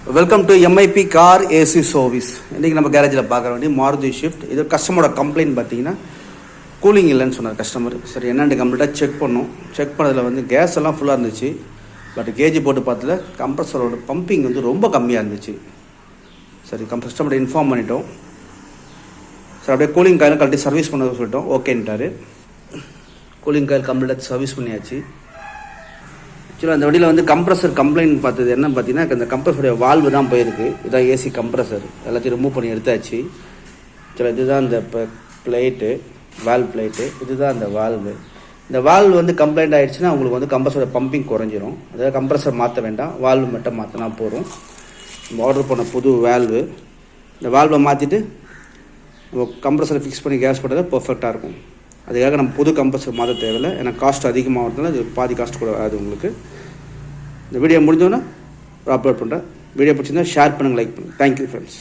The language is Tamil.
Welcome to MIB car AC service. இன்றைக்கி நம்ம கேரேஜில் பார்க்க வேண்டிய மாருதி ஷிஃப்ட். இது கஸ்டமரோட கம்ப்ளைண்ட் பார்த்தீங்கன்னா கூலிங் இல்லைன்னு சொன்னார் கஸ்டமர். சரி என்னென்னு கம்ப்ளீட்டாக செக் பண்ணோம். செக் பண்ணதில் கேஸ் எல்லாம் ஃபுல்லாக இருந்துச்சு. பட் கேஜி போட்டு பார்த்ததில் கம்ப்ரஸரோட பம்பிங் ரொம்ப கம்மியாக இருந்துச்சு. சரி கஸ்டமர்கிட்ட இன்ஃபார்ம் பண்ணிட்டோம். சரி அப்படியே கூலிங் காயில் கழட்டி சர்வீஸ் பண்ண சொல்லிட்டோம். ஓகேன்ட்டார். கூலிங் காயில் கம்ப்ளீட்டாக சர்வீஸ் பண்ணியாச்சு. ஆக்சுவலாக அந்த வண்டியில் கம்ப்ரஸர் கம்ப்ளைண்ட் பார்த்தது என்ன பார்த்தீங்கன்னா, இந்த கம்ப்ரஸருடைய வால்வு தான் போயிருக்கு. இதுதான் ஏசி கம்ப்ரஸர். எல்லாத்தையும் ரிமூவ் பண்ணி எடுத்தாச்சு. ஆக்சுவலாக இதுதான் இந்த பிளேட்டு, வால்வ் பிளேட்டு. இதுதான் அந்த வால்வு. இந்த வால்வு கம்ப்ளைண்ட் ஆகிடுச்சுன்னா உங்களுக்கு கம்ப்ரஸரோட பம்பிங் குறைஞ்சிரும். அதாவது கம்ப்ரஸர் மாற்ற வேண்டாம், வால்வு மட்டும் மாற்றினா போதும். நம்ம ஆர்டர் பண்ண புது வால்வு. இந்த வால்வை மாற்றிட்டு நம்ம கம்ப்ரஸரை ஃபிக்ஸ் பண்ணி கேஸ் போட்டால் பர்ஃபெக்டாக இருக்கும். அதுக்காக நம்ம புது கம்ப்ரஸர் மாற்ற தேவையில்லை. ஏன்னா காஸ்ட் அதிகமாகிறதுனால இது பாதி காஸ்ட் கூட வராது உங்களுக்கு. இந்த வீடியோ முடிஞ்சோன்னா அப்லோட் பண்ணுறேன். வீடியோ பிடிச்சிருந்தா ஷேர் பண்ணுங்கள், லைக் பண்ணுங்கள். Thank you friends.